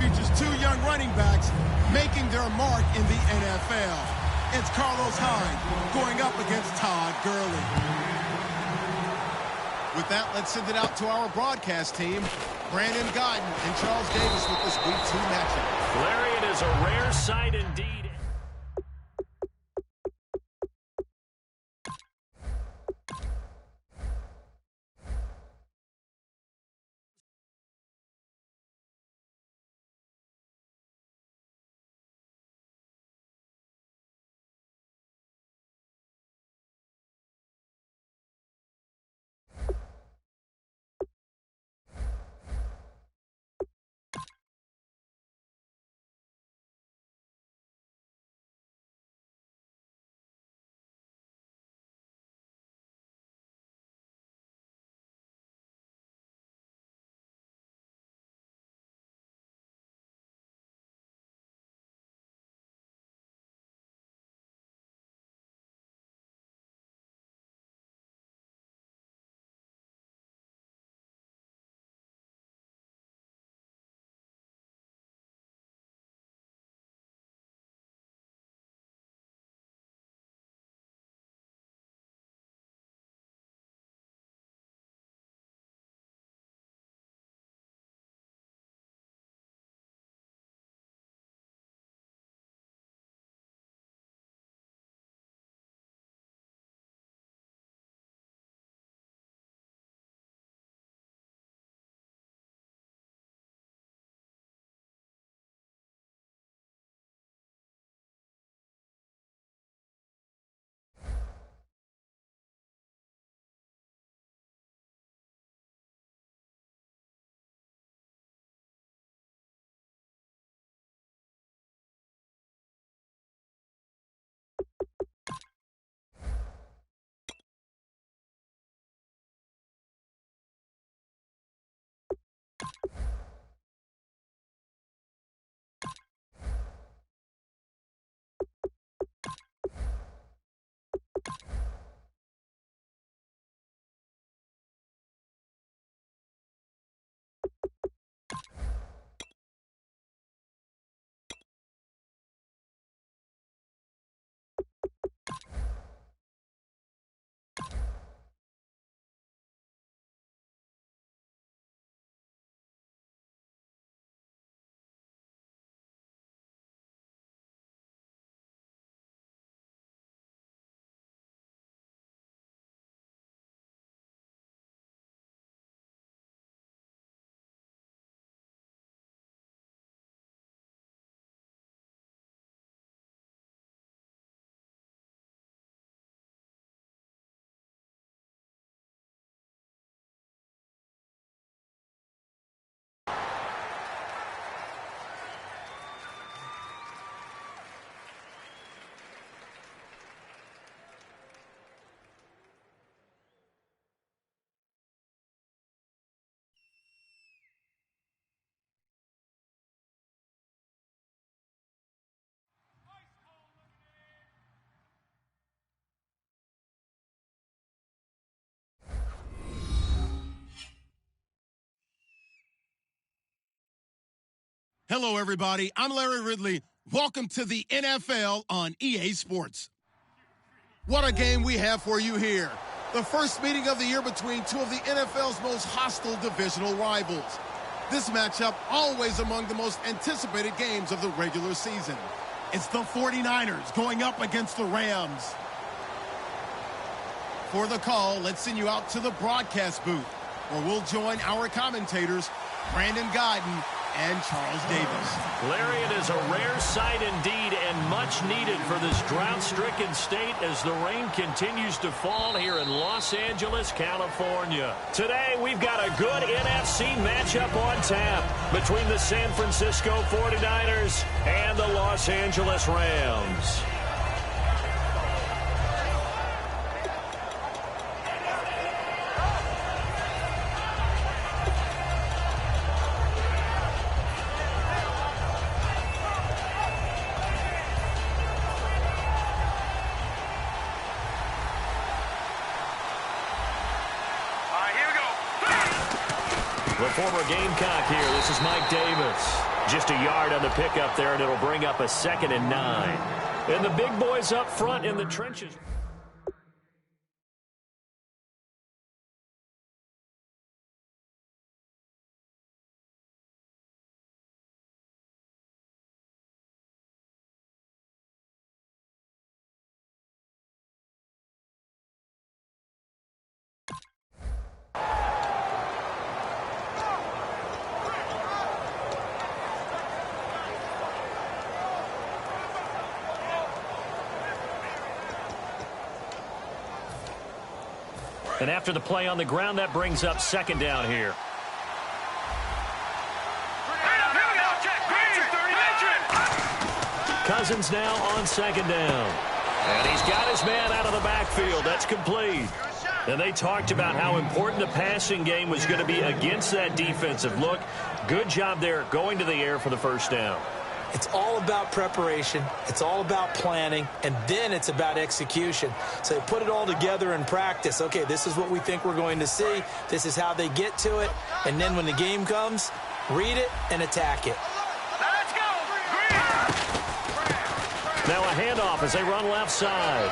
features two young running backs making their mark in the NFL. It's Carlos Hyde going up against Todd Gurley. With that, let's send it out to our broadcast team. Brandon Guyton and Charles Davis with this Week 2 matchup. Larry, it is a rare sight indeed. Hello, everybody. I'm Larry Ridley. Welcome to the NFL on EA Sports. What a game we have for you here. The first meeting of the year between two of the NFL's most hostile divisional rivals. This matchup always among the most anticipated games of the regular season. It's the 49ers going up against the Rams. For the call, let's send you out to the broadcast booth, where we'll join our commentators, Brandon Guyton and Charles Davis. Larry, it is a rare sight indeed and much needed for this drought-stricken state as the rain continues to fall here in Los Angeles, California. Today, we've got a good NFC matchup on tap between the San Francisco 49ers and the Los Angeles Rams. The former Gamecock here. This is Mike Davis. Just a yard on the pickup there, and it'll bring up a 2nd and 9. And the big boys up front in the trenches. And after the play on the ground, that brings up 2nd down here. Cousins now on 2nd down. And he's got his man out of the backfield. That's complete. And they talked about how important the passing game was going to be against that defensive look. Good job there going to the air for the 1st down. It's all about preparation. It's all about planning. And then it's about execution. So they put it all together in practice. Okay, this is what we think we're going to see. This is how they get to it. And then when the game comes, read it and attack it. Let's go! Now a handoff as they run left side.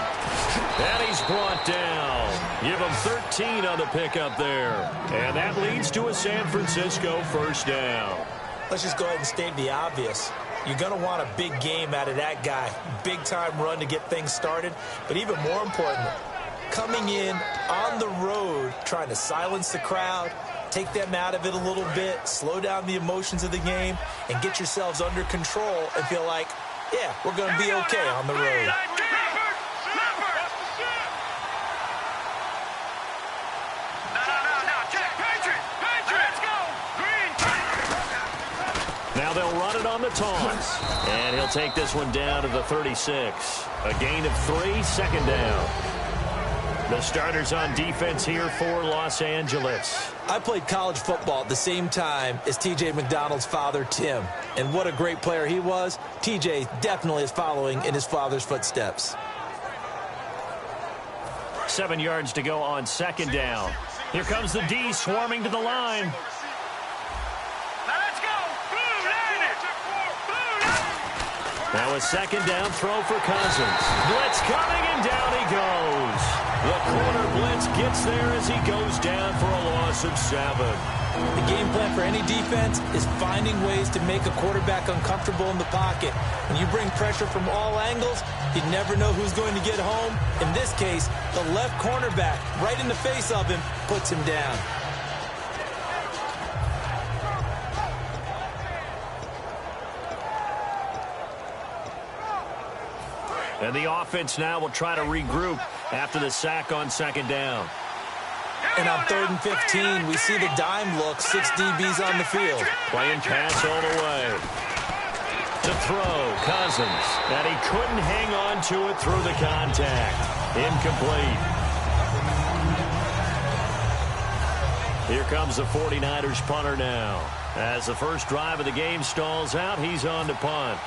And he's brought down. Give him 13 on the pickup there. And that leads to a San Francisco 1st down. Let's just go ahead and state the obvious. You're going to want a big game out of that guy. Big-time run to get things started. But even more important, coming in on the road, trying to silence the crowd, take them out of it a little bit, slow down the emotions of the game, and get yourselves under control and feel like, yeah, we're going to be okay on the road. Now they'll run it on the toss. And he'll take this one down to the 36. A gain of 3, 2nd down. The starters on defense here for Los Angeles. I played college football at the same time as T.J. McDonald's father, Tim. And what a great player he was. T.J. definitely is following in his father's footsteps. 7 yards to go on 2nd down. Here comes the D swarming to the line. Now a 2nd down throw for Cousins. Blitz coming, and down he goes. The corner blitz gets there as he goes down for a loss of 7. The game plan for any defense is finding ways to make a quarterback uncomfortable in the pocket. When you bring pressure from all angles, you never know who's going to get home. In this case, the left cornerback, right in the face of him, puts him down. And the offense now will try to regroup after the sack on 2nd down. And on 3rd and 15, we see the dime look, 6 DBs on the field. Playing pass all the way. To throw, Cousins. And he couldn't hang on to it through the contact. Incomplete. Here comes the 49ers punter now. As the first drive of the game stalls out, he's on to punt.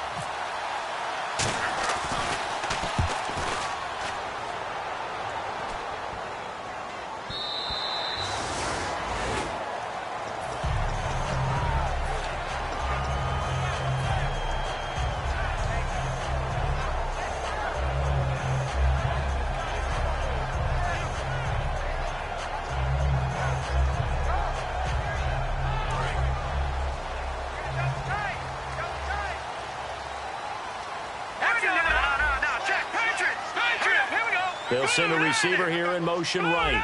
They'll send a receiver here in motion right.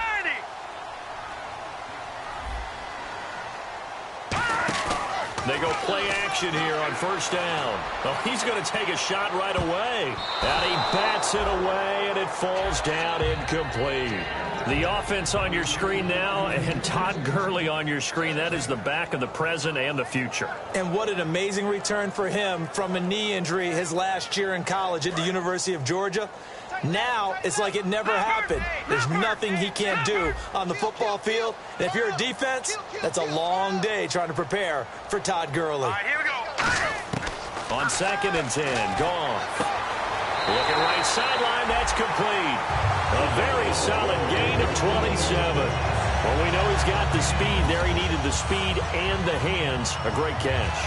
They go play action here on 1st down. Oh, he's going to take a shot right away. And he bats it away, and it falls down incomplete. The offense on your screen now, and Todd Gurley on your screen. That is the back of the present and the future. And what an amazing return for him from a knee injury his last year in college at the University of Georgia. Now it's like it never happened. There's nothing he can't do on the football field. And if you're a defense, that's a long day trying to prepare for Todd Gurley. All right, here we go. On 2nd and 10, Goff. Looking right sideline, that's complete. A very solid gain of 27. Well, we know he's got the speed there. He needed the speed and the hands. A great catch.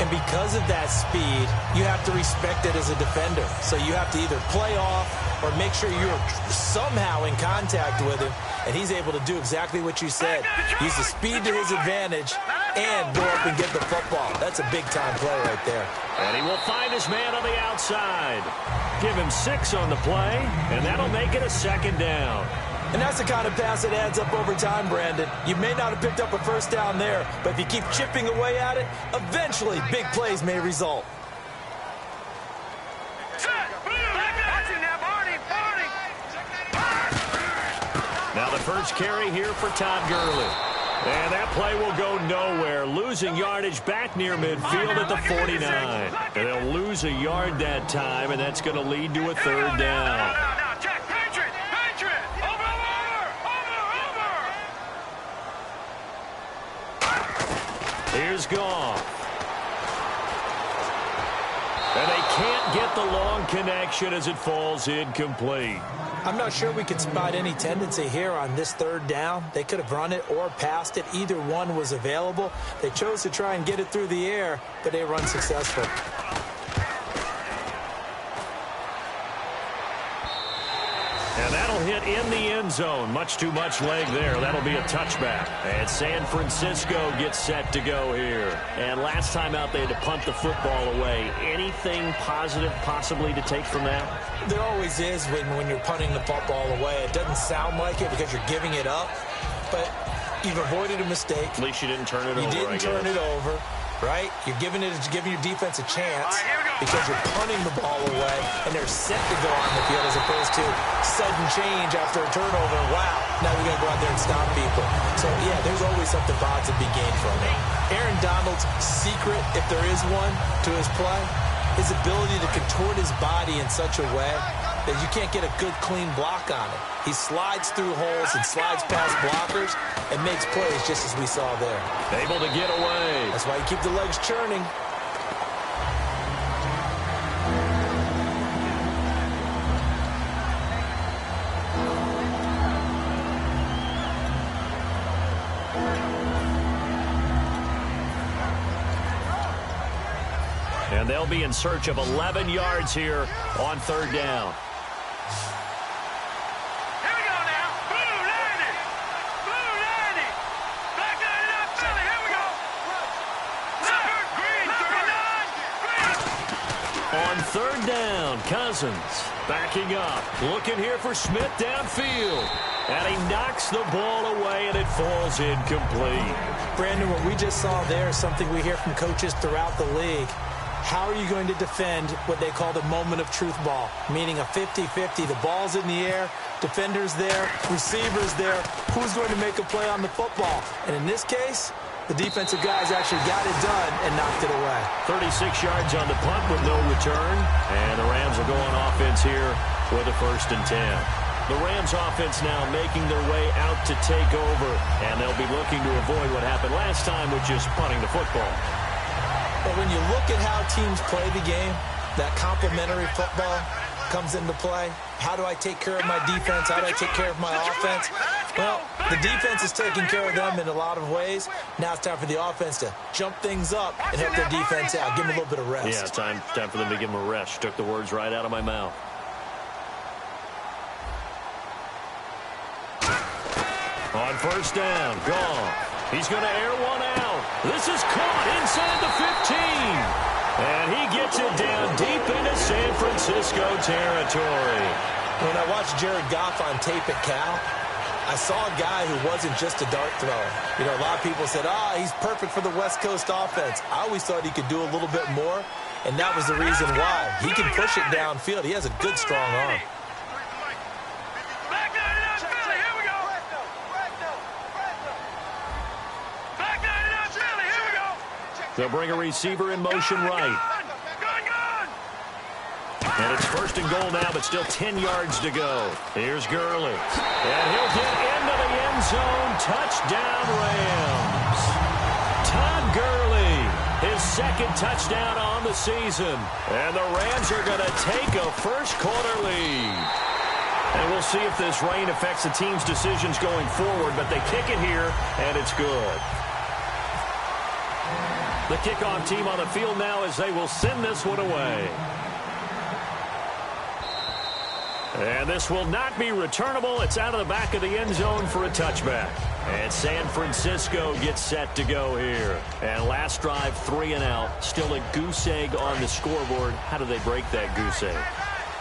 And because of that speed, you have to respect it as a defender. So you have to either play off or make sure you're somehow in contact with him, and he's able to do exactly what you said. Use the speed to his advantage and go up and get the football. That's a big-time play right there. And he will find his man on the outside. Give him 6 on the play, and that'll make it a 2nd down. And that's the kind of pass that adds up over time, Brandon. You may not have picked up a first down there, but if you keep chipping away at it, eventually big plays may result. Now the first carry here for Todd Gurley. And that play will go nowhere. Losing yardage back near midfield at the 49. And they'll lose a yard that time, and that's going to lead to a 3rd down. Here's Goff. And they can't get the long connection as it falls incomplete. I'm not sure we could spot any tendency here on this 3rd down. They could have run it or passed it. Either one was available. They chose to try and get it through the air, but they were unsuccessful. And that'll hit in the end zone. Much too much leg there. That'll be a touchback. And San Francisco gets set to go here. And last time out, they had to punt the football away. Anything positive possibly to take from that? There always is when you're punting the football away. It doesn't sound like it because you're giving it up, but you've avoided a mistake. At least you didn't turn it over, You didn't turn it over, right? You're giving your defense a chance because you're punting the ball away, and they're set to go on the field as opposed to sudden change after a turnover. Wow, now we got to go out there and stop people. So, yeah, there's always something positive to be gained from it. Aaron Donald's secret, if there is one, to his play, his ability to contort his body in such a way that you can't get a good, clean block on it. He slides through holes and slides past blockers and makes plays just as we saw there. Able to get away. That's why you keep the legs churning. And they'll be in search of 11 yards here on 3rd down. Here we go now. Blue 90. Blue 90. Back 99 Philly. Here we go. Green 39. On 3rd down, Cousins backing up. Looking here for Smith downfield. And he knocks the ball away, and it falls incomplete. Brandon, what we just saw there is something we hear from coaches throughout the league. How are you going to defend what they call the moment of truth ball, meaning a 50-50? The ball's in the air, defenders there, receivers there. Who's going to make a play on the football? And in this case, the defensive guys actually got it done and knocked it away. 36 yards on the punt with no return. And the Rams will go on offense here with a 1st and 10. The Rams offense now making their way out to take over. And they'll be looking to avoid what happened last time, which is punting the football. But when you look at how teams play the game, that complementary football comes into play. How do I take care of my defense? How do I take care of my offense? Well, the defense is taking care of them in a lot of ways. Now it's time for the offense to jump things up and help their defense out. Give them a little bit of rest. Yeah, time for them to give them a rest. Took the words right out of my mouth. On 1st down, Goff. He's going to air one out. This is caught inside the 15. And he gets it down deep into San Francisco territory. When I watched Jared Goff on tape at Cal, I saw a guy who wasn't just a dart thrower. You know, a lot of people said, he's perfect for the West Coast offense. I always thought he could do a little bit more, and that was the reason why. He can push it downfield. He has a good, strong arm. They'll bring a receiver in motion right. And it's 1st and goal now, but still 10 yards to go. Here's Gurley. And he'll get into the end zone. Touchdown, Rams. Todd Gurley, his 2nd touchdown on the season. And the Rams are going to take a first-quarter lead. And we'll see if this rain affects the team's decisions going forward, but they kick it here, and it's good. The kickoff team on the field now as they will send this one away. And this will not be returnable. It's out of the back of the end zone for a touchback. And San Francisco gets set to go here. And last drive, 3 and out. Still a goose egg on the scoreboard. How do they break that goose egg?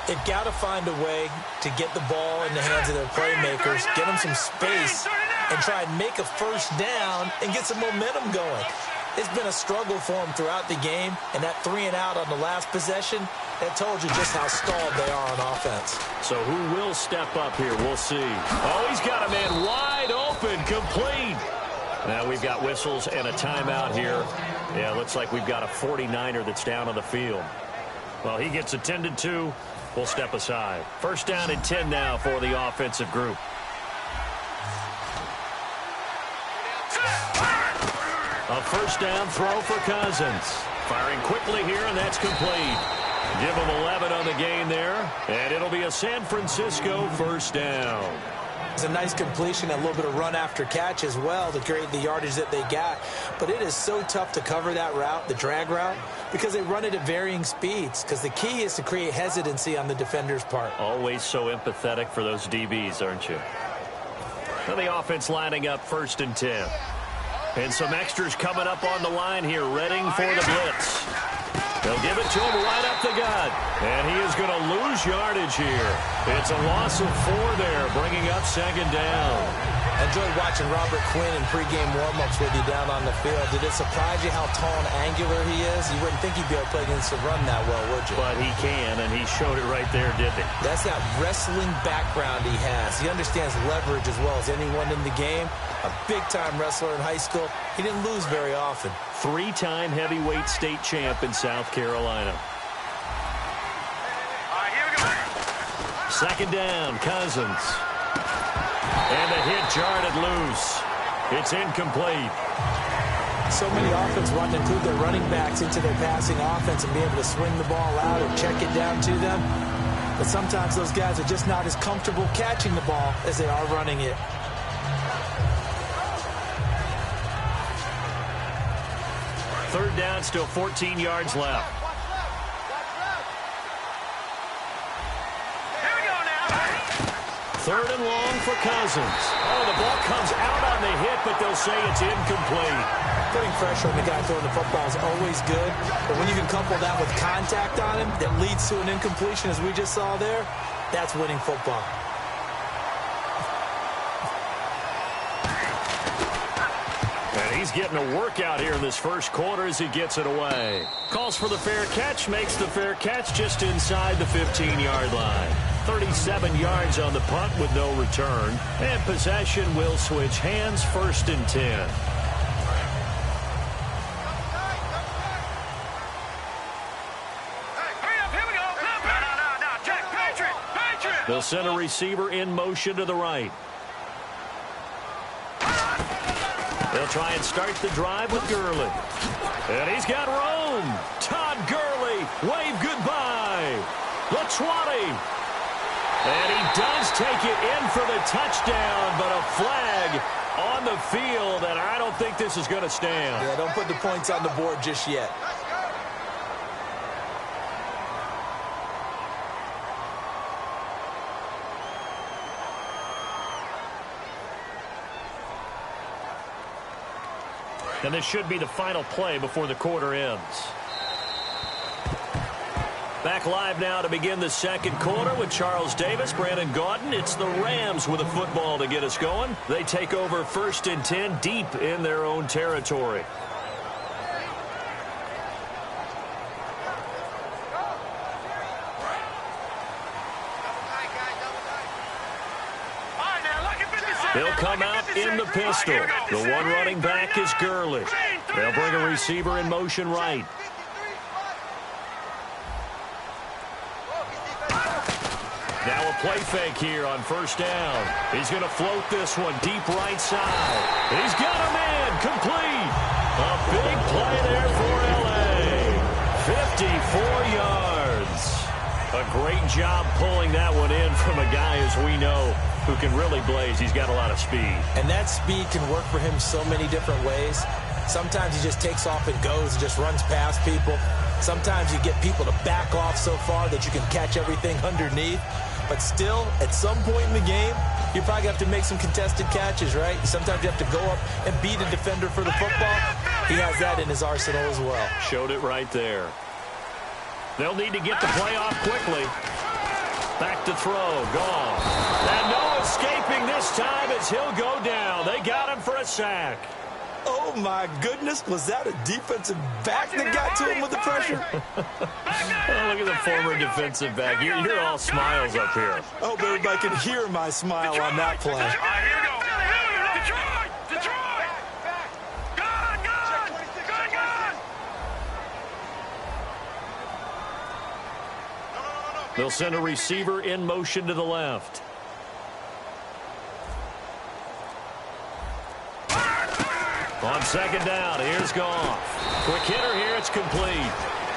They've got to find a way to get the ball in the hands of their playmakers, get them some space, and try and make a first down and get some momentum going. It's been a struggle for them throughout the game, and that 3 and out on the last possession, that told you just how stalled they are on offense. So who will step up here? We'll see. Oh, he's got a man wide open, complete. Now we've got whistles and a timeout here. Yeah, looks like we've got a 49er that's down on the field. Well, he gets attended to. We'll step aside. First down and 10 now for the offensive group. A first down throw for Cousins. Firing quickly here, and that's complete. Give him 11 on the gain there, and it'll be a San Francisco first down. It's a nice completion, a little bit of run after catch as well to create the yardage that they got. But it is so tough to cover that route, the drag route, because they run it at varying speeds. Because the key is to create hesitancy on the defender's part. Always so empathetic for those DBs, aren't you? Now the offense lining up first and 10. And some extras coming up on the line here, readying for the blitz. They'll give it to him right up the gut. And he is going to lose yardage here. It's a loss of 4 there, bringing up second down. I enjoyed watching Robert Quinn in pregame warm-ups with you down on the field. Did it surprise you how tall and angular he is? You wouldn't think he'd be able to play against the run that well, would you? But he can, and he showed it right there, didn't he? That's that wrestling background he has. He understands leverage as well as anyone in the game. A big-time wrestler in high school. He didn't lose very often. 3-time heavyweight state champ in South Carolina. All right, here we go. Second down, Cousins. And the hit jarred it loose. It's incomplete. So many offenses want to include their running backs into their passing offense and be able to swing the ball out or check it down to them. But sometimes those guys are just not as comfortable catching the ball as they are running it. Third down, still 14 yards left. Here we go now. Third and long for Cousins. Oh, the ball comes out on the hit, but they'll say it's incomplete. Putting pressure on the guy throwing the football is always good, but when you can couple that with contact on him that leads to an incompletion, as we just saw there, that's winning football. And he's getting a workout here in this first quarter as he gets it away. Calls for the fair catch, makes the fair catch just inside the 15-yard line. 37 yards on the punt with no return. And possession will switch hands, first and 10. They'll send a receiver in motion to the right. They'll try and start the drive with Gurley. And he's got room. Todd Gurley, wave goodbye. The 20. And he does take it in for the touchdown, but a flag on the field, and I don't think this is going to stand. Yeah, don't put the points on the board just yet. And this should be the final play before the quarter ends. Back live now to begin the second quarter with Charles Davis, Brandon Gaudin. It's the Rams with a football to get us going. They take over first and 10 deep in their own territory. They'll come out in the pistol. The one running back is Gurley. They'll bring a receiver in motion right. Now a play fake here on first down. He's going to float this one deep right side. He's got a man complete. A big play there for L.A. 54 yards. A great job pulling that one in from a guy, as we know, who can really blaze. He's got a lot of speed. And that speed can work for him so many different ways. Sometimes he just takes off and goes and just runs past people. Sometimes you get people to back off so far that you can catch everything underneath. But still, at some point in the game, you probably have to make some contested catches, right? Sometimes you have to go up and beat a defender for the football. He has that in his arsenal as well. Showed it right there. They'll need to get the play off quickly. Back to throw. Gone. And no escaping this time as he'll go down. They got him for a sack. Oh, my goodness. Was that a defensive back that got to him with the pressure? Oh, look at the former defensive back. You're all smiles up here. I hope everybody can hear my smile on that play. All right, here we go. Detroit! Detroit! Good, good! Good, good! They'll send a receiver in motion to the left. On second down, here's Goff. Quick hitter here, it's complete.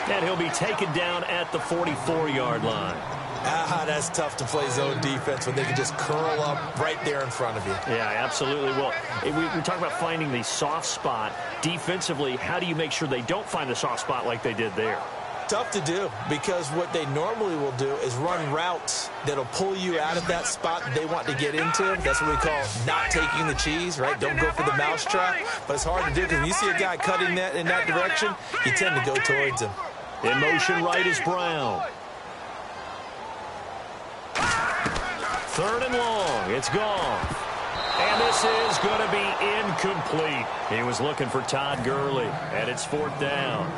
And he'll be taken down at the 44-yard line. That's tough to play zone defense when they can just curl up right there in front of you. Yeah, absolutely. Well, we talk about finding the soft spot. Defensively, how do you make sure they don't find the soft spot like they did there? Tough to do, because what they normally will do is run routes that'll pull you out of that spot that they want to get into. That's what we call not taking the cheese, right? Don't go for the mousetrap. But it's hard to do because when you see a guy cutting that in that direction, you tend to go towards him. In motion right is Brown. Third and long. It's gone. And this is going to be incomplete. He was looking for Todd Gurley, and it's fourth down.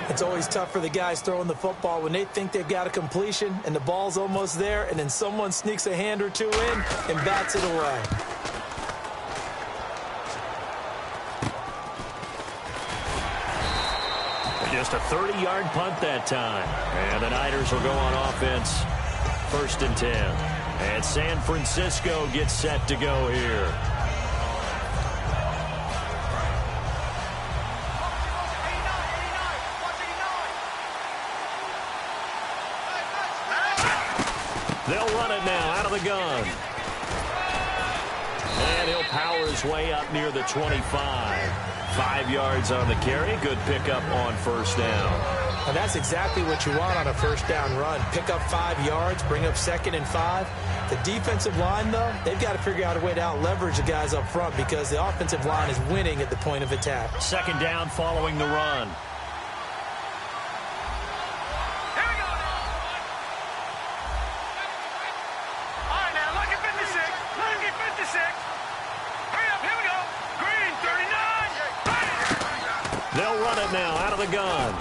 It's always tough for the guys throwing the football when they think they've got a completion and the ball's almost there, and then someone sneaks a hand or two in and bats it away. Just a 30-yard punt that time. And the Niners will go on offense. First and 10. And San Francisco gets set to go here. They'll run it now out of the gun. And he'll power his way up near the 25. 5 yards on the carry. Good pickup on first down. And that's exactly what you want on a first down run. Pick up 5 yards, bring up 2nd and 5. The defensive line, though, they've got to figure out a way to out-leverage the guys up front because the offensive line is winning at the point of attack. Second down following the run. They'll run it now out of the gun.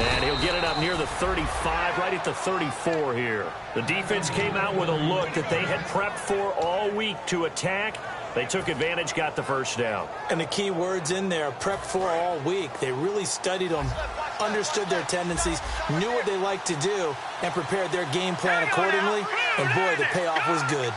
And he'll get it up near the 35, right at the 34 here. The defense came out with a look that they had prepped for all week to attack. They took advantage, got the first down. And the key words in there, prepped for all week. They really studied them, understood their tendencies, knew what they liked to do, and prepared their game plan accordingly. And boy, the payoff was good.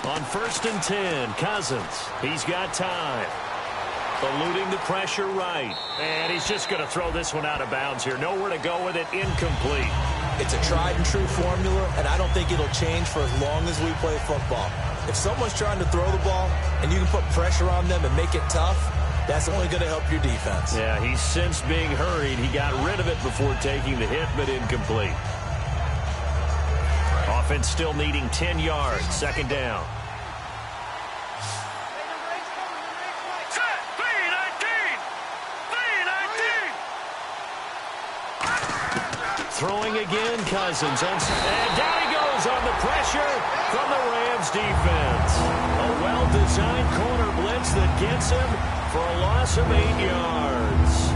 On first and 10, Cousins. He's got time. Eluding the pressure right. And he's just going to throw this one out of bounds here. Nowhere to go with it. Incomplete. It's a tried and true formula, and I don't think it'll change for as long as we play football. If someone's trying to throw the ball and you can put pressure on them and make it tough, that's only going to help your defense. Yeah, he's since being hurried. He got rid of it before taking the hit, but incomplete. Offense still needing 10 yards. Second down. Throwing again, Cousins. And down he goes on the pressure from the Rams defense. A well-designed corner blitz that gets him for a loss of 8 yards.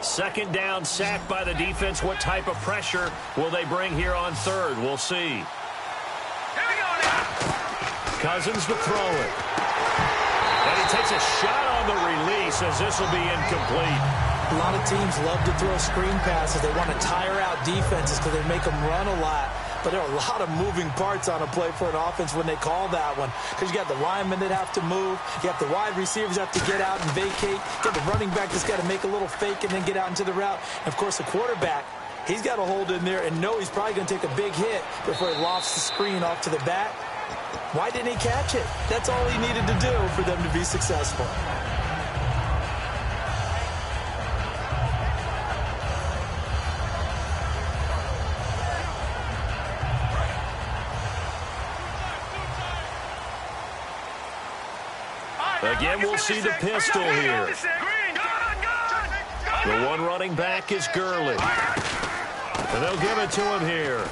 Second down, sacked by the defense. What type of pressure will they bring here on third? We'll see. Here we go now. Cousins to throw it. And he takes a shot on the release as this will be incomplete. A lot of teams love to throw screen passes. They want to tire out defenses because they make them run a lot. But there are a lot of moving parts on a play for an offense when they call that one. Because you got the linemen that have to move. You have the wide receivers that have to get out and vacate. You got the running back that's got to make a little fake and then get out into the route. And, of course, the quarterback, he's got to hold in there and know he's probably going to take a big hit before he lofts the screen off to the back. Why didn't he catch it? That's all he needed to do for them to be successful. Again, we'll see the pistol here. The one running back is Gurley. And they'll give it to him here.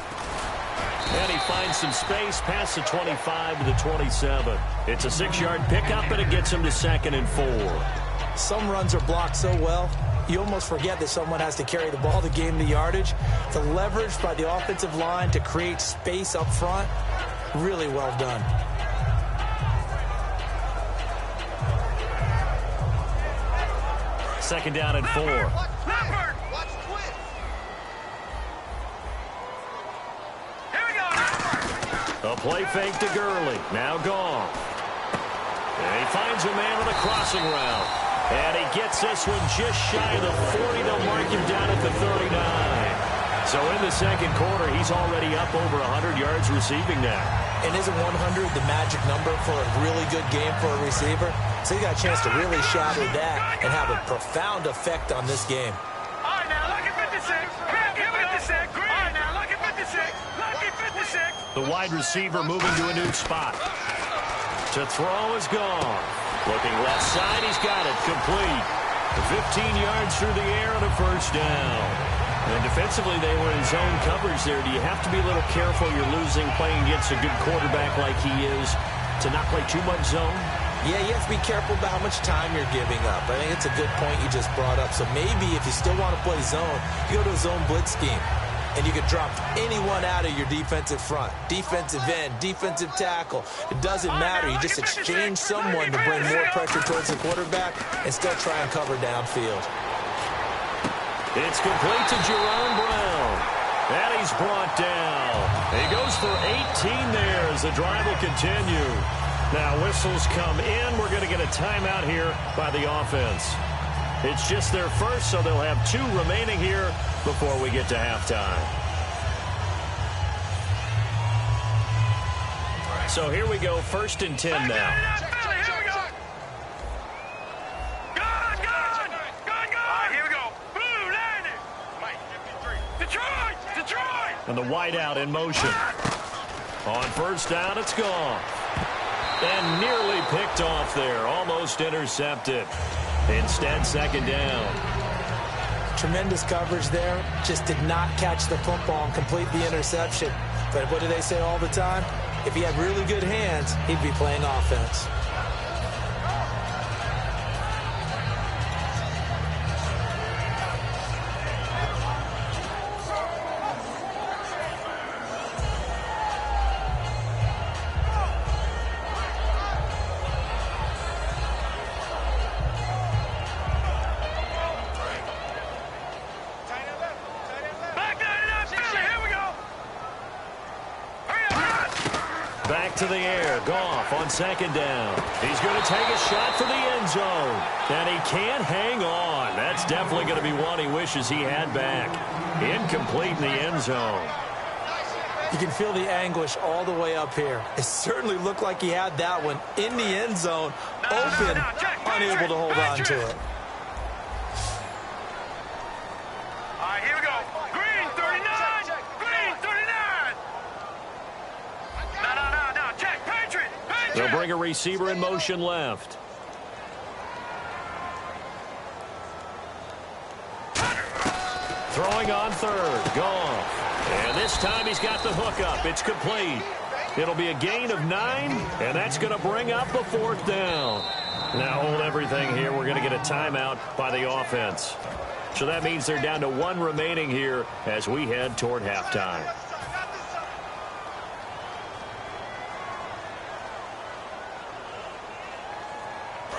And he finds some space past the 25 to the 27. It's a 6-yard pickup, and it gets him to 2nd and 4. Some runs are blocked so well, you almost forget that someone has to carry the ball to gain the yardage. The leverage by the offensive line to create space up front, really well done. Second down and 4. A play fake to Gurley. Now gone. And he finds a man with a crossing route. And he gets this one just shy of the 40. They'll mark him down at the 39. So in the second quarter, he's already up over 100 yards receiving now. And isn't 100 the magic number for a really good game for a receiver? So he got a chance to really shatter that and have a profound effect on this game. All right, now, lucky 56. Lucky 56. All right, now, lucky 56. Lucky 56. The wide receiver moving to a new spot. To throw is gone. Looking left side, he's got it. Complete. 15 yards through the air and a first down. And defensively, they were in zone coverage there. Do you have to be a little careful? You're losing playing against a good quarterback like he is to not play too much zone? Yeah, you have to be careful about how much time you're giving up. I think it's a good point you just brought up. So maybe if you still want to play zone, you go to a zone blitz scheme. And you can drop anyone out of your defensive front. Defensive end, defensive tackle. It doesn't matter. You just exchange someone to bring more pressure towards the quarterback and still try and cover downfield. It's complete to Jerome Brown. And he's brought down. He goes for 18 there as the drive will continue. Now whistles come in. We're going to get a timeout here by the offense. It's just their first, so they'll have 2 remaining here before we get to halftime. So here we go, 1st and 10 now. And the wideout in motion. On first down, it's gone. And nearly picked off there. Almost intercepted. Instead, 2nd down. Tremendous coverage there. Just did not catch the football and complete the interception. But what do they say all the time? If he had really good hands, he'd be playing offense. To the air. Goff on 2nd down. He's going to take a shot for the end zone. And he can't hang on. That's definitely going to be one he wishes he had back. Incomplete in the end zone. You can feel the anguish all the way up here. It certainly looked like he had that one in the end zone, open, unable to hold on to it. All right, here we go. Green, 39. Green, 39. No, check. Patriot. They'll bring a receiver in motion left. Throwing on 3rd. Gone. And this time he's got the hook up. It's complete. It'll be a gain of 9, and that's going to bring up the 4th down. Now hold everything here. We're going to get a timeout by the offense. So that means they're down to 1 remaining here as we head toward halftime.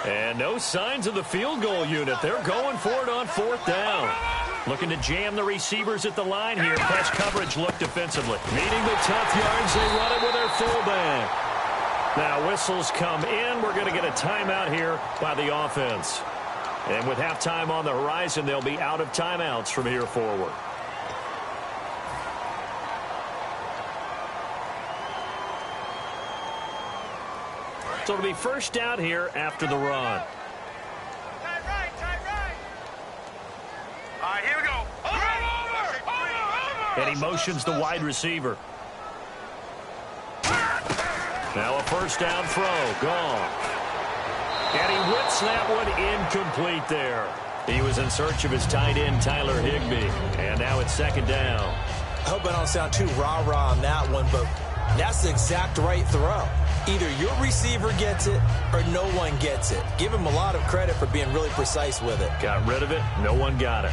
And no signs of the field goal unit. They're going for it on 4th down. Looking to jam the receivers at the line here. Press coverage look defensively. Meeting the tough yards, they run it with their fullback. Now whistles come in. We're going to get a timeout here by the offense. And with halftime on the horizon, they'll be out of timeouts from here forward. So it'll be first down here after the run. Tight right. All right, here we go. Over. And he motions the wide receiver. Now a first down throw. Gone. And he whips that one incomplete there. He was in search of his tight end, Tyler Higbee. And now it's 2nd down. I hope I don't sound too rah-rah on that one, but that's the exact right throw. Either your receiver gets it or no one gets it. Give him a lot of credit for being really precise with it. Got rid of it. No one got it.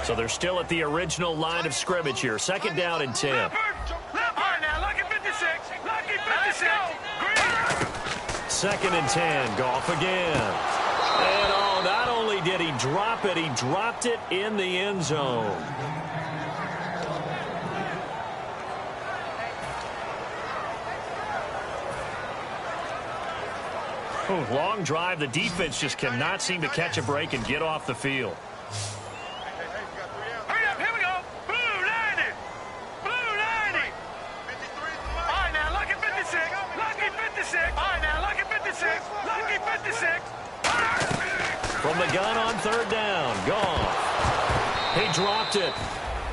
So they're still at the original line of scrimmage here. 2nd down and 10. All right, now, lucky 56. Lucky 56. Green. 2nd and 10. Goff again. And oh, not only did he drop it, he dropped it in the end zone. Ooh, long drive. The defense just cannot seem to catch a break and get off the field. Hurry up, here we go. Blue 90. Blue 90. All right, now, lucky 56. Lucky 56. All right, now, lucky 56. Lucky 56. From the gun on 3rd down. Gone. He dropped it.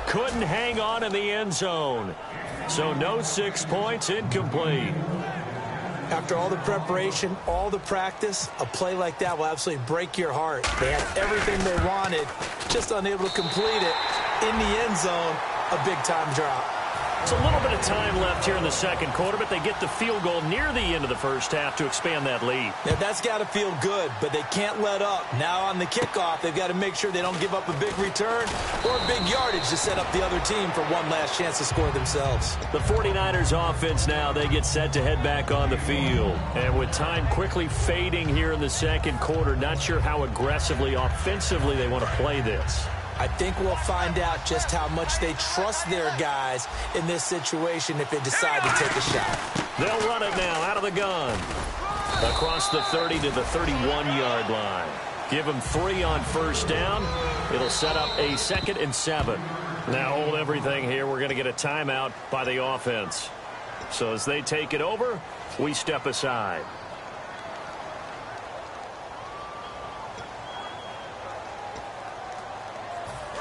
Couldn't hang on in the end zone. So no 6 points, incomplete. After all the preparation, all the practice, a play like that will absolutely break your heart. They had everything they wanted, just unable to complete it. In the end zone, a big-time drop. It's a little bit of time left here in the 2nd quarter, but they get the field goal near the end of the 1st half to expand that lead. Now, that's got to feel good, but they can't let up. Now on the kickoff, they've got to make sure they don't give up a big return or big yardage to set up the other team for one last chance to score themselves. The 49ers offense now, they get set to head back on the field. And with time quickly fading here in the 2nd quarter, not sure how aggressively, offensively they want to play this. I think we'll find out just how much they trust their guys in this situation if they decide to take a shot. They'll run it now out of the gun. Across the 30 to the 31-yard line. Give them 3 on 1st down. It'll set up a 2nd and 7. Now hold everything here. We're going to get a timeout by the offense. So as they take it over, we step aside.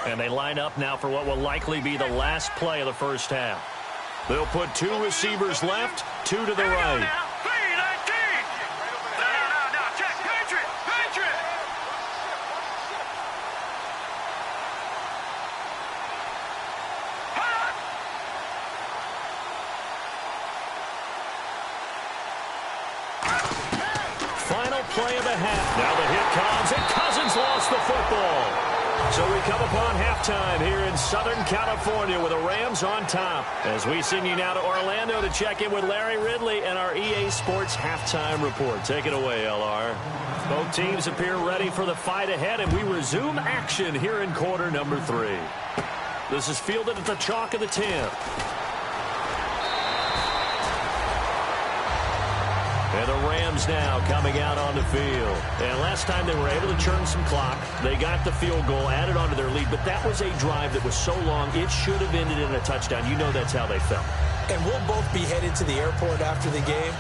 And they line up now for what will likely be the last play of the 1st half. They'll put 2 receivers left, 2 to the right. Now, check. Patriot. Final play of the half. Now the hit comes, and Cousins lost the football. So we come upon halftime here in Southern California with the Rams on top. As we send you now to Orlando to check in with Larry Ridley and our EA Sports Halftime Report. Take it away, LR. Both teams appear ready for the fight ahead, and we resume action here in quarter number 3. This is fielded at the chalk of the 10. And the Rams now coming out on the field. And last time they were able to churn some clock. They got the field goal, added onto their lead. But that was a drive that was so long, it should have ended in a touchdown. You know that's how they felt. And we'll both be headed to the airport after the game.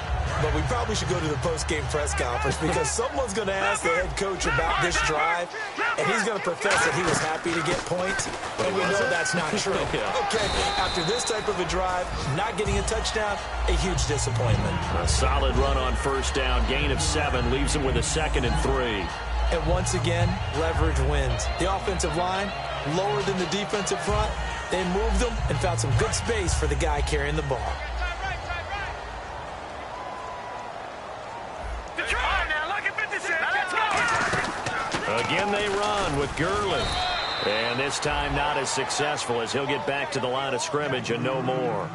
But we probably should go to the post-game press conference because someone's going to ask the head coach about this drive, and he's going to profess that he was happy to get points, and we know that's not true. Okay, after this type of a drive, not getting a touchdown, a huge disappointment. A solid run on 1st down, gain of 7, leaves them with a 2nd and 3. And once again, leverage wins. The offensive line, lower than the defensive front, they moved them and found some good space for the guy carrying the ball. Again they run with Gurley. And this time not as successful as he'll get back to the line of scrimmage and no more.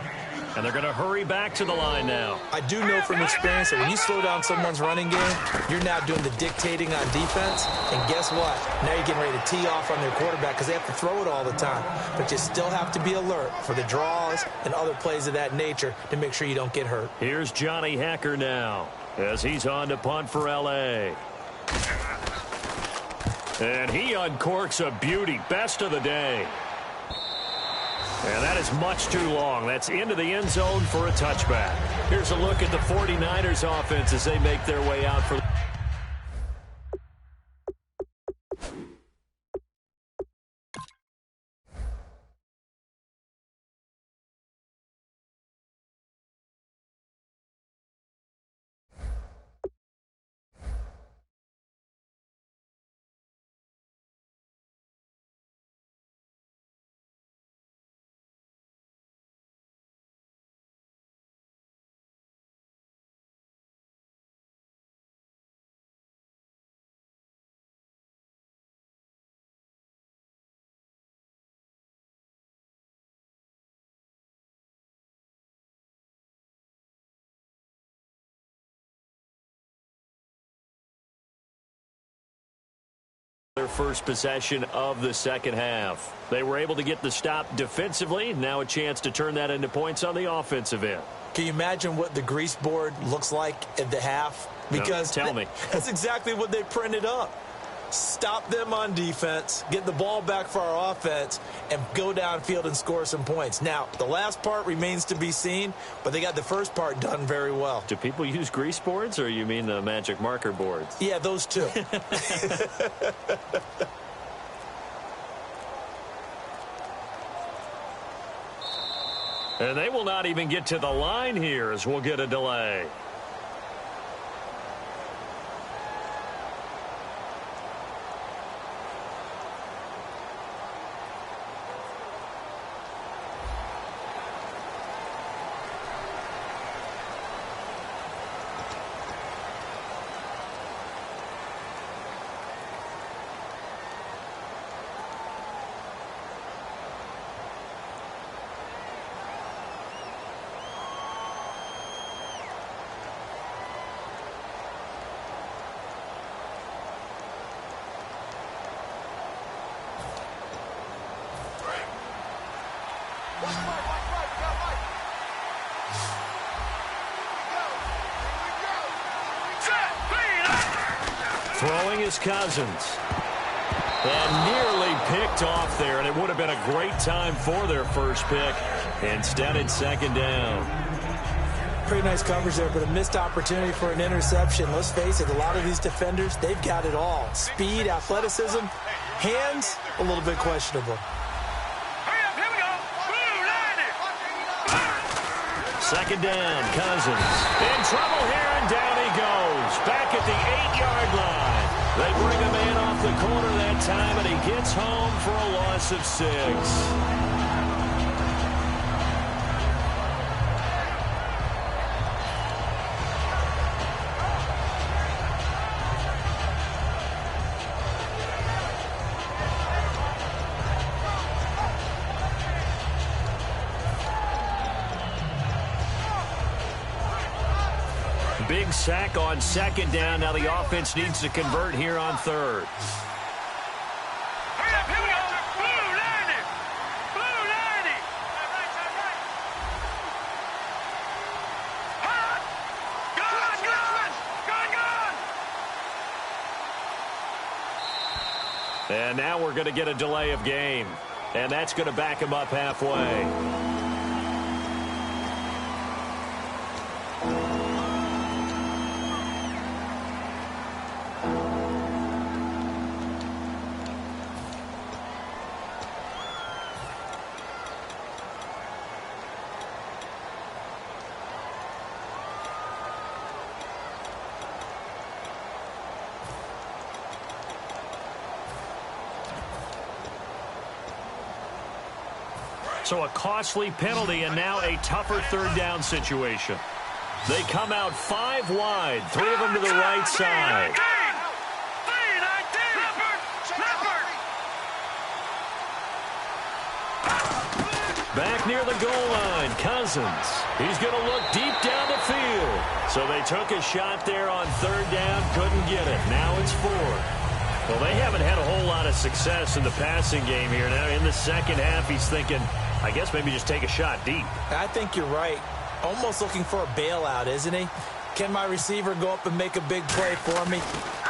And they're going to hurry back to the line now. I do know from experience that when you slow down someone's running game, you're now doing the dictating on defense. And guess what? Now you're getting ready to tee off on their quarterback because they have to throw it all the time. But you still have to be alert for the draws and other plays of that nature to make sure you don't get hurt. Here's Johnny Hacker now as he's on to punt for L.A. And he uncorks a beauty. Best of the day. And that is much too long. That's into the end zone for a touchback. Here's a look at the 49ers offense as they make their way out for their first possession of the second half. They were able to get the stop defensively. Now a chance to turn that into points on the offensive end. Can you imagine what the grease board looks like at the half? Because no, tell me. That's exactly what they printed up. Stop them on defense, get the ball back for our offense, and go downfield and score some points. Now, the last part remains to be seen, but they got the first part done very well. Do people use grease boards, or you mean the magic marker boards? Yeah, those two. And they will not even get to the line here as we'll get a delay. Throwing his Cousins. And nearly picked off there, and it would have been a great time for their first pick. Instead, it's second down. Pretty nice coverage there, but a missed opportunity for an interception. Let's face it, a lot of these defenders, they've got it all. Speed, athleticism, hands, a little bit questionable. Second down, Cousins. In trouble here, and down he goes. Back at the 8-yard line. They bring a man off the corner that time, and he gets home for a loss of 6. Big sack on second down. Now the offense needs to convert here on third. Hurry up, here we go. Blue 90. Blue 90. Hot. Gun. And now we're going to get a delay of game. And that's going to back him up halfway. So a costly penalty and now a tougher third down situation. They come out 5 wide, 3 of them to the right side. Back near the goal line, Cousins. He's going to look deep down the field. So they took a shot there on third down, couldn't get it. Now it's fourth. Well, they haven't had a whole lot of success in the passing game here. Now in the second half, he's thinking, I guess maybe just take a shot deep. I think you're right. Almost looking for a bailout, isn't he? Can my receiver go up and make a big play for me?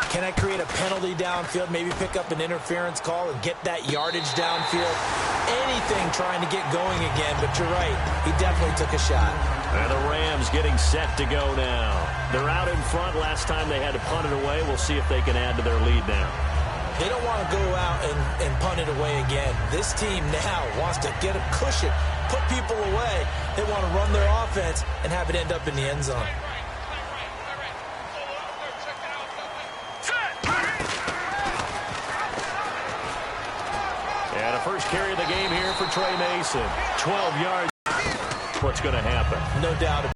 Can I create a penalty downfield, maybe pick up an interference call and get that yardage downfield? Anything trying to get going again, but you're right. He definitely took a shot. And the Rams getting set to go now. They're out in front. Last time they had to punt it away. We'll see if they can add to their lead now. They don't want to go out and punt it away again. This team now wants to get a cushion, put people away. They want to run their offense and have it end up in the end zone. And a first carry of the game here for Trey Mason. 12 yards. What's going to happen? No doubt.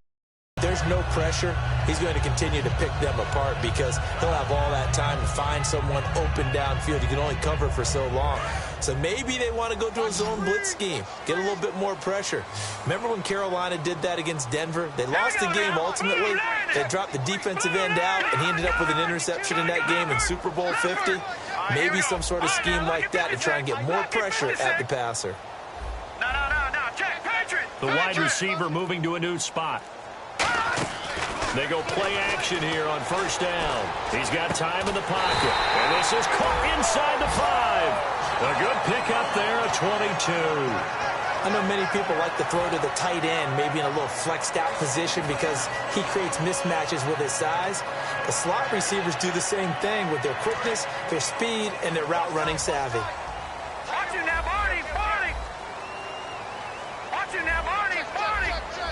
There's no pressure. He's going to continue to pick them apart because he'll have all that time to find someone open downfield. You can only cover for so long. So maybe they want to go to a zone blitz scheme, get a little bit more pressure. Remember when Carolina did that against Denver? They lost the game ultimately. They dropped the defensive end out, and he ended up with an interception in that game in Super Bowl 50. Maybe some sort of scheme like that to try and get more pressure at the passer. The wide receiver moving to a new spot. They go play action here on first down. He's got time in the pocket. And this is caught inside the 5. A good pickup there, a 22. I know many people like to throw to the tight end, maybe in a little flexed out position because he creates mismatches with his size. The slot receivers do the same thing with their quickness, their speed, and their route running savvy.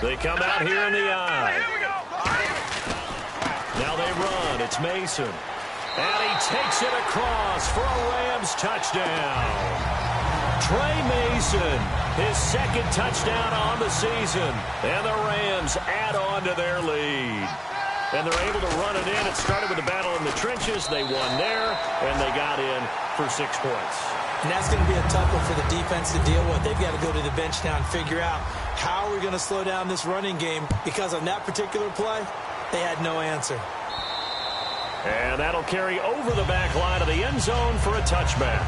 They come out here in the eye. Now they run. It's Mason. And he takes it across for a Rams touchdown. Trey Mason, his second touchdown on the season. And the Rams add on to their lead. And they're able to run it in. It started with a battle in the trenches. They won there, and they got in for 6 points. And that's going to be a tough one for the defense to deal with. They've got to go to the bench now and figure out how are we going to slow down this running game, because on that particular play, they had no answer. And that'll carry over the back line of the end zone for a touchback.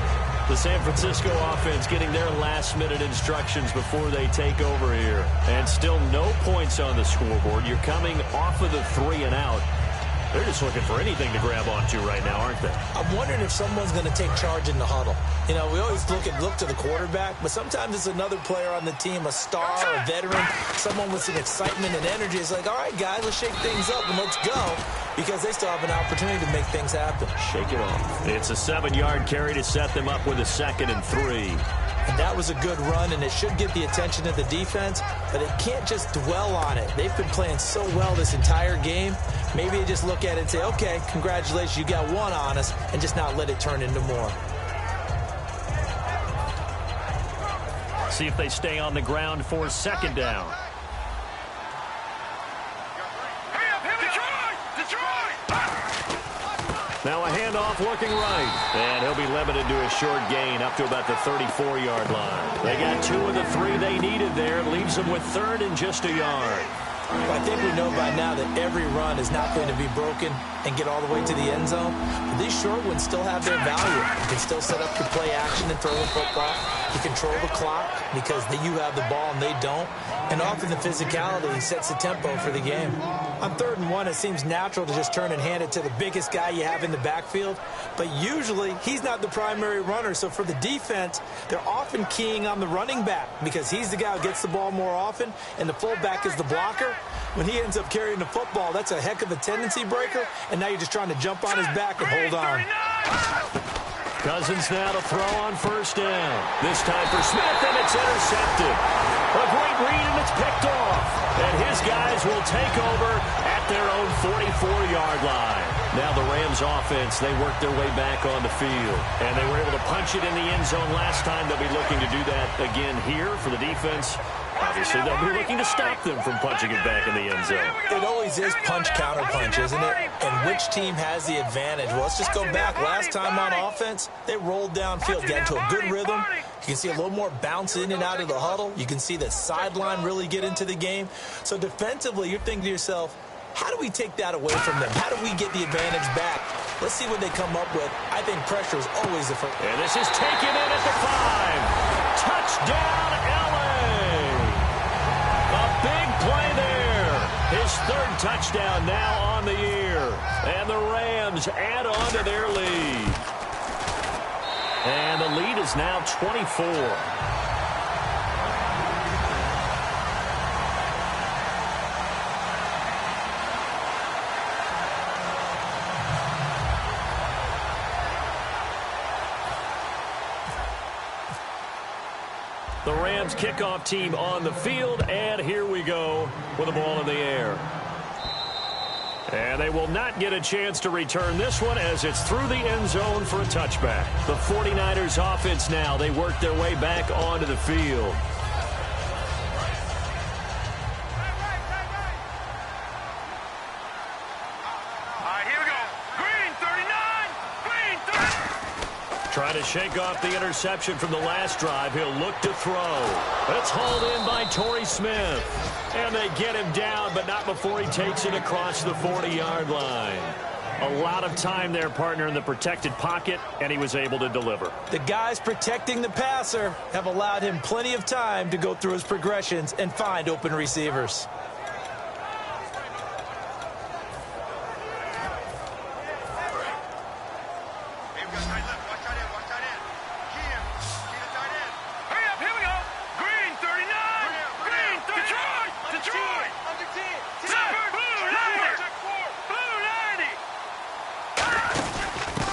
The San Francisco offense getting their last-minute instructions before they take over here. And still no points on the scoreboard. You're coming off of the 3 and out. They're just looking for anything to grab onto right now, aren't they? I'm wondering if someone's going to take charge in the huddle. You know, we always look to the quarterback, but sometimes it's another player on the team, a star, a veteran, someone with some excitement and energy. It's like, all right, guys, let's shake things up and let's go, because they still have an opportunity to make things happen. Shake it off. It's a 7-yard carry to set them up with a 2nd and 3. And that was a good run, and it should get the attention of the defense, but they can't just dwell on it. They've been playing so well this entire game. Maybe they just look at it and say, okay, congratulations, you got 1 on us, and just not let it turn into more. See if they stay on the ground for 2nd down. Now a handoff looking right. And he'll be limited to a short gain up to about the 34-yard line. They got 2 of the 3 they needed there. Leaves them with 3rd and just a yard. Well, I think we know by now that every run is not going to be broken and get all the way to the end zone. But these short ones still have their value. You can still set up your play action and throw the football. You control the clock because you have the ball and they don't. And often the physicality sets the tempo for the game. On 3rd and 1, it seems natural to just turn and hand it to the biggest guy you have in the backfield. But usually, he's not the primary runner. So for the defense, they're often keying on the running back because he's the guy who gets the ball more often, and the fullback is the blocker. When he ends up carrying the football, that's a heck of a tendency breaker, and now you're just trying to jump on his back and hold on. Cousins now to throw on 1st down. This time for Smith, and it's intercepted. A great read, and it's picked off. And his guys will take over at their own 44-yard line. Now the Rams offense, they worked their way back on the field. And they were able to punch it in the end zone last time. They'll be looking to do that again here for the defense. Obviously, they'll be looking to stop them from punching it back in the end zone. It always is punch-counter-punch, isn't it? And which team has the advantage? Well, let's just go back. Last time on offense, they rolled downfield, got into a good rhythm. You can see a little more bounce in and out of the huddle. You can see the sideline really get into the game. So defensively, you're thinking to yourself, how do we take that away from them? How do we get the advantage back? Let's see what they come up with. I think pressure is always the first. And this is taken in at the 5. Touchdown, LA. A big play there. His third touchdown now on the year. And the Rams add on to their lead. And the lead is now 24. The Rams kickoff team on the field, and here we go with the ball in the air. And they will not get a chance to return this one as it's through the end zone for a touchback. The 49ers offense now, they work their way back onto the field. Trying to shake off the interception from the last drive. He'll look to throw. It's hauled in by Torrey Smith. And they get him down, but not before he takes it across the 40-yard line. A lot of time there, partner, in the protected pocket, and he was able to deliver. The guys protecting the passer have allowed him plenty of time to go through his progressions and find open receivers.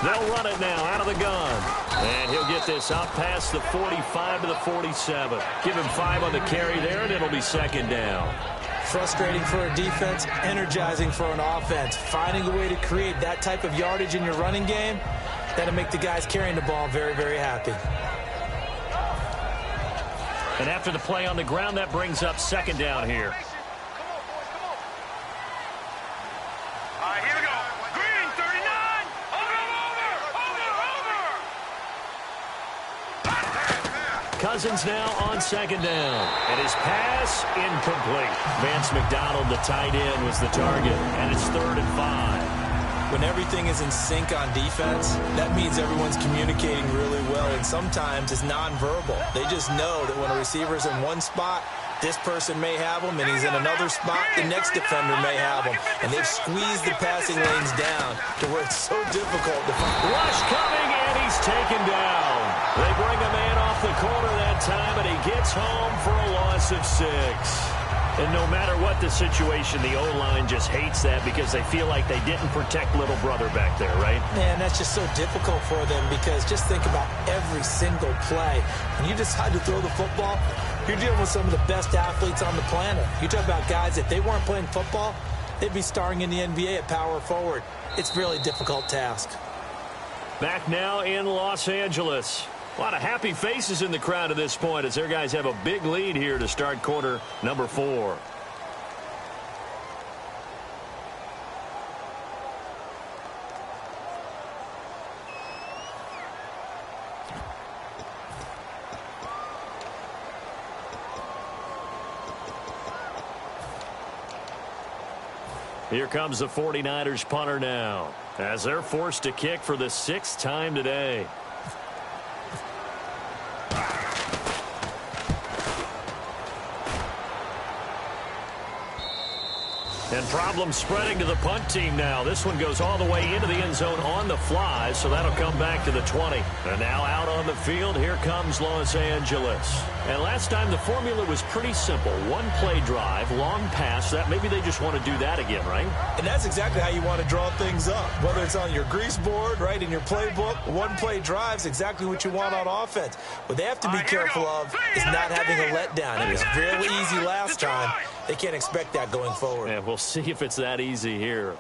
They'll run it now out of the gun. And he'll get this out past the 45 to the 47. Give him 5 on the carry there, and it'll be second down. Frustrating for a defense, energizing for an offense. Finding a way to create that type of yardage in your running game, that'll make the guys carrying the ball very, very happy. And after the play on the ground, that brings up second down here. Cousins now on second down. And his pass incomplete. Vance McDonald, the tight end, was the target. And it's 3rd and 5. When everything is in sync on defense, that means everyone's communicating really well. And sometimes it's nonverbal. They just know that when a receiver's in one spot, this person may have him, and he's in another spot, the next defender may have him. And they've squeezed the passing lanes down to where it's so difficult to find. Rush coming, and he's taken down. They bring a man off the corner that time, and he gets home for a loss of 6. And no matter what the situation, the O-line just hates that because they feel like they didn't protect little brother back there, right? Man, that's just so difficult for them because just think about every single play. When you decide to throw the football, you're dealing with some of the best athletes on the planet. You talk about guys, if they weren't playing football, they'd be starring in the NBA at power forward. It's a really difficult task. Back now in Los Angeles. A lot of happy faces in the crowd at this point as their guys have a big lead here to start quarter number 4. Here comes the 49ers punter now as they're forced to kick for the 6th time today. And problems spreading to the punt team now. This one goes all the way into the end zone on the fly, so that'll come back to the 20. And now out on the field, here comes Los Angeles. And last time the formula was pretty simple. One play drive, long pass. That maybe they just want to do that again, right? And that's exactly how you want to draw things up. Whether it's on your grease board, right, in your playbook, one play drive's exactly what you want on offense. What they have to be careful of is not having a letdown. It was really easy last time. They can't expect that going forward. And we'll see if it's that easy here.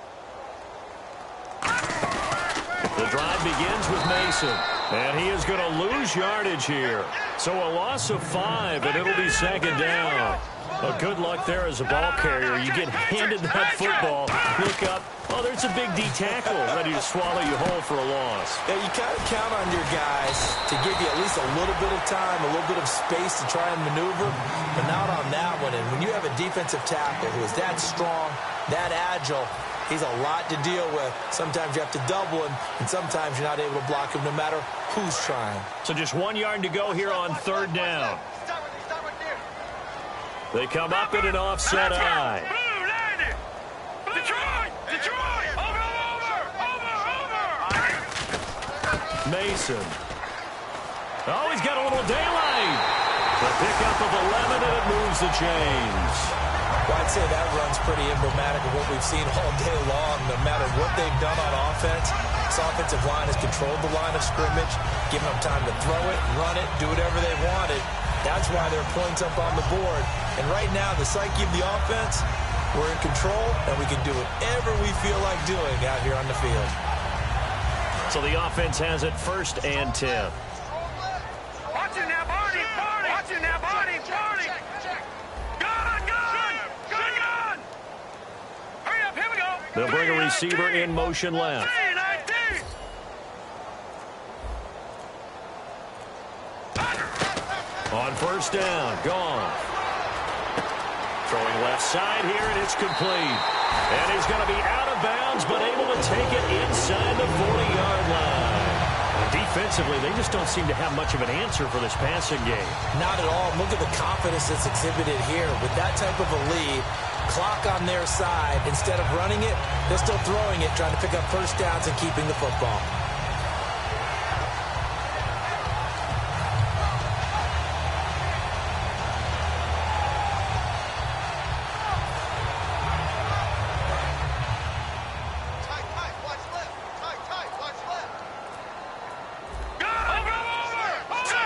The drive begins with Mason. And he is going to lose yardage here. So a loss of 5, and it'll be second down. Well, good luck there as a ball carrier. You get handed that football, look up, oh, there's a big D tackle ready to swallow you whole for a loss. Yeah, you kind of count on your guys to give you at least a little bit of time, a little bit of space to try and maneuver, but not on that one. And when you have a defensive tackle who is that strong, that agile, he's a lot to deal with. Sometimes you have to double him, and sometimes you're not able to block him no matter who's trying. So just 1 yard to go here on third down. They come up in an offset eye. Detroit! Over! Mason. Oh, he's got a little daylight. The pickup of 11, and it moves the chains. Well, I'd say that run's pretty emblematic of what we've seen all day long. No matter what they've done on offense, this offensive line has controlled the line of scrimmage, given them time to throw it, run it, do whatever they wanted. That's why there are points up on the board. And right now, the psyche of the offense, we're in control, and we can do whatever we feel like doing out here on the field. So the offense has it 1st and 10. Watch it now, Barney! Watch it now, Barney! Gun! Hurry up, here we go! They'll bring a receiver in motion left. On 1st down, gone. Throwing left side here, and it's complete. And he's going to be out of bounds, but able to take it inside the 40-yard line. Defensively, they just don't seem to have much of an answer for this passing game. Not at all. Look at the confidence that's exhibited here. With that type of a lead, clock on their side, instead of running it, they're still throwing it, trying to pick up first downs and keeping the football.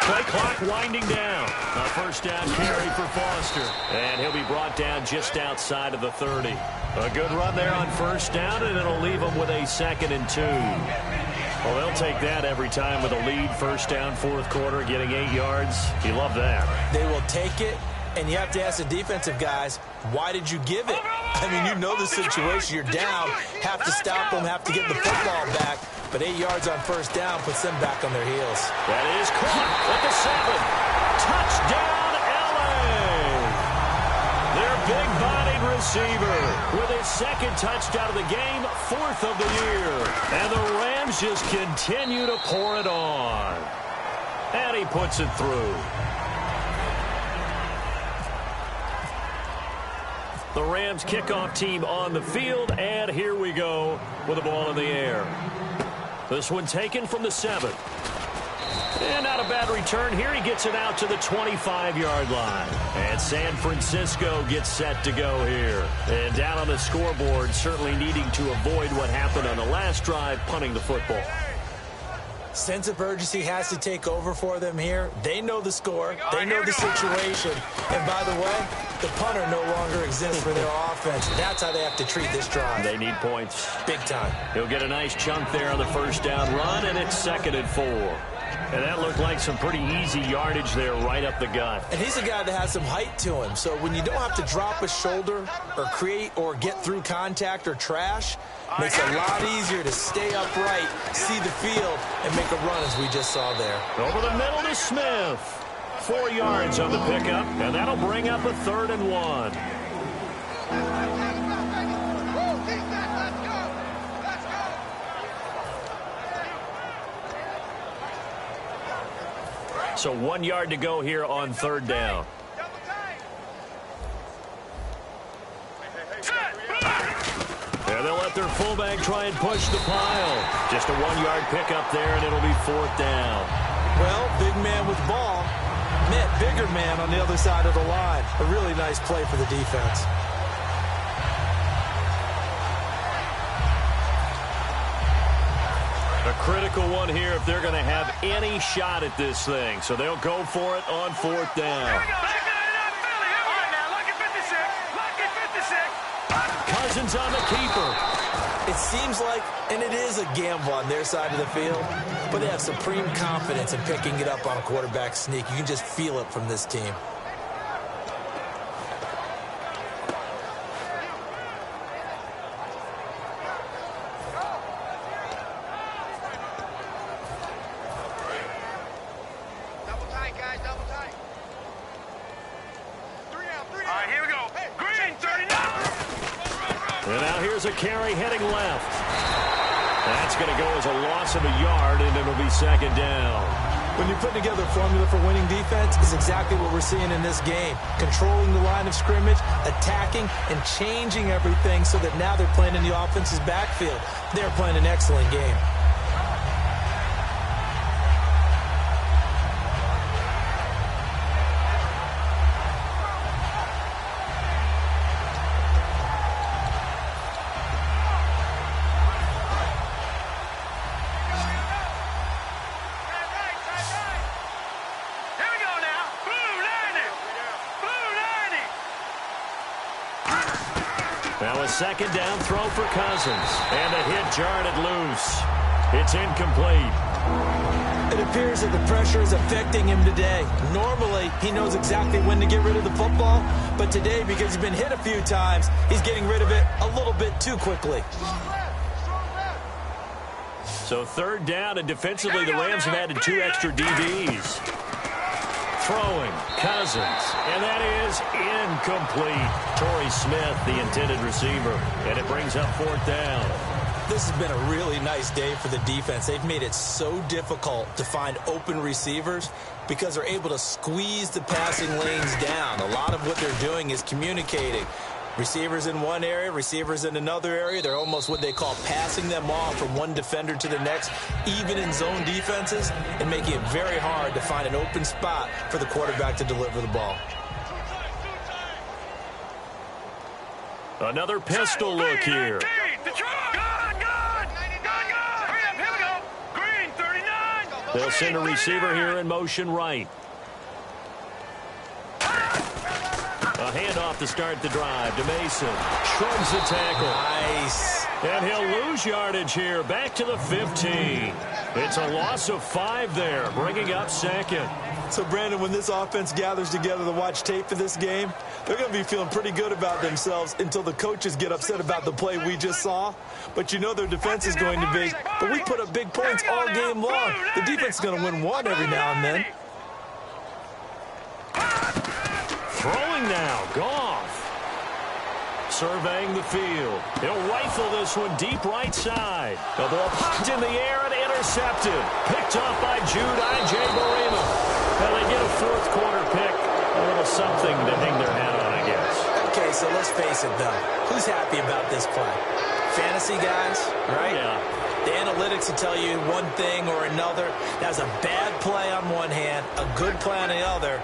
Play clock winding down. A first down carry for Foster. And he'll be brought down just outside of the 30. A good run there on first down, and it'll leave them with a 2nd and 2. Well, they'll take that every time with a lead. First down, 4th quarter, getting 8 yards. You love that. They will take it, and you have to ask the defensive guys, why did you give it? I mean, you know the situation. You're down, have to stop them, have to get the football back. But 8 yards on first down puts them back on their heels. That is caught at the 7. Touchdown, L.A. Their big-bodied receiver with his 2nd touchdown of the game, 4th of the year. And the Rams just continue to pour it on. And he puts it through. The Rams kickoff team on the field, and here we go with the ball in the air. This one taken from the 7. And not a bad return here. He gets it out to the 25-yard line. And San Francisco gets set to go here. And down on the scoreboard, certainly needing to avoid what happened on the last drive, punting the football. Sense of urgency has to take over for them here. They know the score. They know the situation. And by the way, the punter no longer exists for their offense. That's how they have to treat this drive. They need points. Big time. He'll get a nice chunk there on the first down run, and it's 2nd and 4. And that looked like some pretty easy yardage there right up the gut. And he's a guy that has some height to him. So when you don't have to drop a shoulder or create or get through contact or trash, makes it a lot easier to stay upright, see the field, and make a run as we just saw there. Over the middle to Smith. 4 yards on the pickup, and that'll bring up a 3rd and 1. So 1 yard to go here on 3rd down. And they'll let their fullback try and push the pile. Just a 1 yard pickup there, and it'll be 4th down. Well, big man with ball met bigger man on the other side of the line. A really nice play for the defense. A critical one here if they're going to have any shot at this thing. So they'll go for it on 4th down. Cousins on the keeper. It seems like, and it is a gamble on their side of the field, but they have supreme confidence in picking it up on a quarterback sneak. You can just feel it from this team. And now here's a carry heading left. That's going to go as a loss of a yard, and it'll be second down. When you put together a formula for winning defense, is exactly what we're seeing in this game. Controlling the line of scrimmage, attacking, and changing everything so that now they're playing in the offense's backfield. They're playing an excellent game. Now a second down throw for Cousins. And a hit jarred it loose. It's incomplete. It appears that the pressure is affecting him today. Normally, he knows exactly when to get rid of the football. But today, because he's been hit a few times, he's getting rid of it a little bit too quickly. So third down, and defensively, the Rams have added 2 extra DBs. Throwing, Cousins, and that is incomplete. Torrey Smith, the intended receiver, and it brings up fourth down. This has been a really nice day for the defense. They've made it so difficult to find open receivers because they're able to squeeze the passing lanes down. A lot of what they're doing is communicating. Receivers in one area, receivers in another area. They're almost what they call passing them off from one defender to the next, even in zone defenses, and making it very hard to find an open spot for the quarterback to deliver the ball. Another pistol look here. They'll send a receiver here in motion right. A handoff to start the drive to Mason. Shrugs the tackle. Nice. And he'll lose yardage here. Back to the 15. It's a loss of 5 there, bringing up second. So, Brandon, when this offense gathers together to watch tape for this game, they're going to be feeling pretty good about themselves until the coaches get upset about the play we just saw. But you know their defense is going to be. But we put up big points all game long. The defense is going to win one every now and then. Throwing now, Goff. Surveying the field. He'll rifle this one deep right side. The ball popped in the air and intercepted. Picked up by Jude Ij-Barima. Well, they get a fourth quarter pick. A little something to hang their hat on, I guess. Okay, so let's face it, though. Who's happy about this play? Fantasy guys, right? Yeah. The analytics will tell you one thing or another. That's a bad play on one hand, a good play on the other.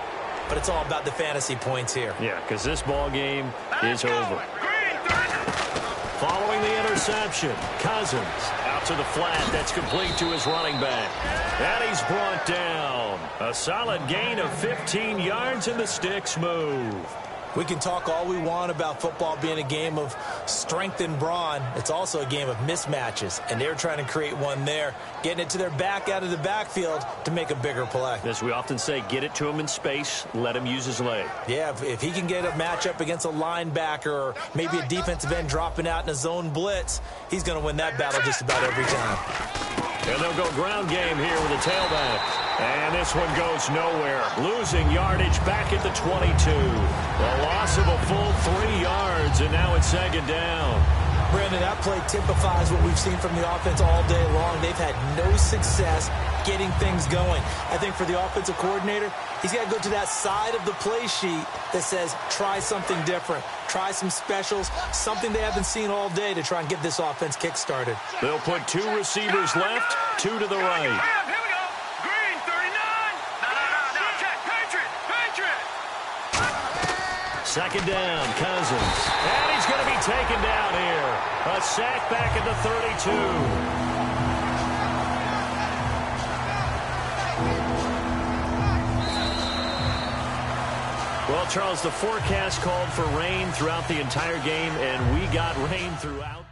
But it's all about the fantasy points here. Yeah, because this ball game is over. Following the interception, Cousins out to the flat. That's complete to his running back. And he's brought down. A solid gain of 15 yards, and the sticks move. We can talk all we want about football being a game of strength and brawn. It's also a game of mismatches, and they're trying to create one there, getting it to their back out of the backfield to make a bigger play. As we often say, get it to him in space, let him use his leg. Yeah, if he can get a matchup against a linebacker or maybe a defensive end dropping out in a zone blitz, he's going to win that battle just about every time. And they'll go ground game here with a tailback. And this one goes nowhere. Losing yardage back at the 22. The loss of a full 3 yards, and now it's second down. Brandon, that play typifies what we've seen from the offense all day long. They've had no success getting things going. I think for the offensive coordinator, he's got to go to that side of the play sheet that says, try something different. Try some specials, something they haven't seen all day to try and get this offense kick-started. They'll put 2 receivers left, 2 to the right. Second down, Cousins. And he's going to be taken down here. A sack back at the 32. Well, Charles, the forecast called for rain throughout the entire game, and we got rain throughout.